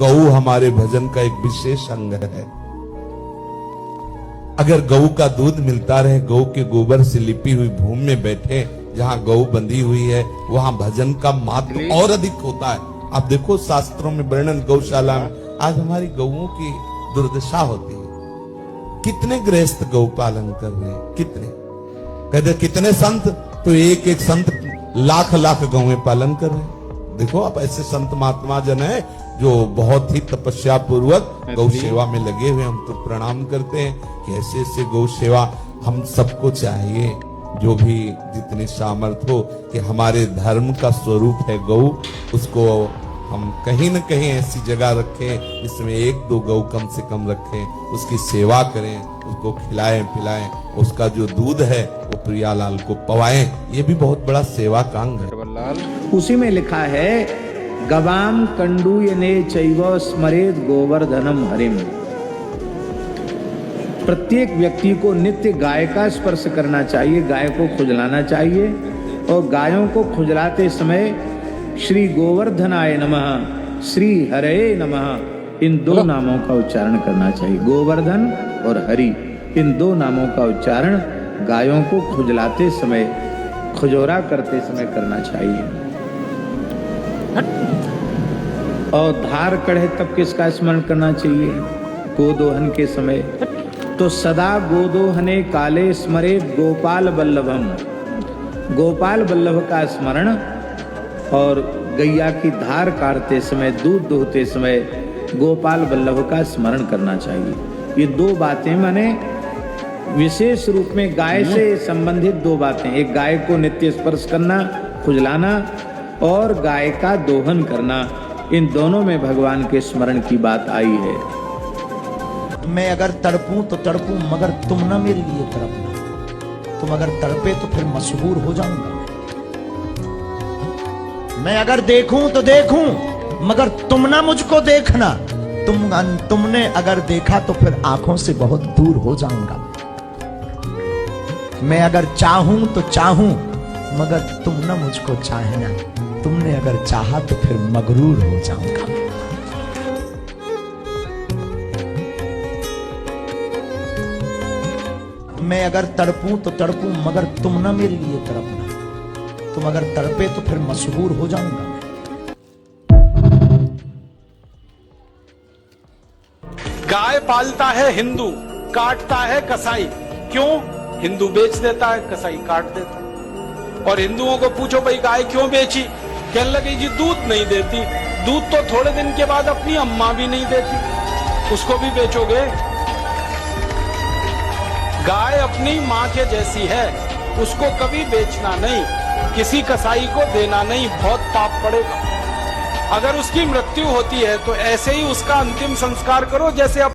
गऊ हमारे भजन का एक विशेष अंग है। अगर गऊ का दूध मिलता रहे, गऊ के गोबर से लिपी हुई भूमि में बैठे, जहां गऊ बंधी हुई है, वहां भजन का महत्व और अधिक होता है। आप देखो शास्त्रों में वर्णन, गौशाला में आज हमारी गऊओं की दुर्दशा होती है। कितने गृहस्थ गौ पालन कर रहे हैं, कहते कितने संत, तो एक एक संत लाख लाख गौएं पालन कर रहे हैं। देखो आप, ऐसे संत महात्मा जन है जो बहुत ही तपस्या पूर्वक गौ सेवा में लगे हुए। हम तो प्रणाम करते हैं कि ऐसे ऐसे गौ सेवा हम सबको चाहिए, जो भी जितनी सामर्थ्य हो, कि हमारे धर्म का स्वरूप है गौ, उसको हम कहीं न कहीं ऐसी जगह रखें जिसमें एक दो गौ कम से कम रखें, उसकी सेवा करें, उसको खिलाएं पिलाएं, उसका जो दूध है वो प्रियालाल को पवाएं। ये भी बहुत बड़ा सेवा का अंग है। उसी में लिखा है, गवाम कंडूयने चैव स्मरेत गोवर्धनम हरिम। प्रत्येक व्यक्ति को नित्य गाय का स्पर्श करना चाहिए, गाय को खुजलाना चाहिए, और गायों को खुजलाते समय श्री गोवर्धनाय नमः, श्री हरे नमः, इन दो नामों का उच्चारण करना चाहिए। गोवर्धन और हरि, इन दो नामों का उच्चारण गायों को खुजलाते समय, खुजोरा करते समय करना चाहिए। और धार कढ़े तब किसका स्मरण करना चाहिए? गोदोहन के समय। तो सदा गोदोहने काले स्मरे गोपाल वल्लभम, गोपाल वल्लभ का स्मरण, और गैया की धार काटते समय, दूध दोहते समय गोपाल वल्लभ का स्मरण करना चाहिए। ये दो बातें माने विशेष रूप में गाय से संबंधित दो बातें, एक गाय को नित्य स्पर्श करना, खुजलाना, और गाय का दोहन करना, इन दोनों में भगवान के स्मरण की बात आई है। मैं अगर तड़पूं तो तड़पूं, मगर तुम ना मेरे लिए तड़पना। तुम अगर तड़पे तो फिर मशहूर हो जाऊंगा। मैं अगर देखूं तो देखूं, मगर तुम ना मुझको देखना। तुमने अगर देखा तो फिर आंखों से बहुत दूर हो जाऊंगा। मैं अगर चाहूं तो चाहूं, मगर तुम ना मुझको चाहना। तुमने अगर चाहा तो फिर मगरूर हो जाऊंगा। मैं अगर तड़पूं तो तड़पूं, मगर तुम ना मेरे लिए तड़पना। तुम अगर तड़पे तो फिर मशहूर हो जाऊंगा। गाय पालता है हिंदू, काटता है कसाई। क्यों? हिंदू बेच देता है, कसाई काट देता है। और हिंदुओं को पूछो भाई गाय क्यों बेची, कहने लगे जी दूध नहीं देती। दूध तो थोड़े दिन के बाद अपनी अम्मा भी नहीं देती, उसको भी बेचोगे? गाय अपनी माँ के जैसी है, उसको कभी बेचना नहीं, किसी कसाई को देना नहीं, बहुत पाप पड़ेगा। अगर उसकी मृत्यु होती है तो ऐसे ही उसका अंतिम संस्कार करो जैसे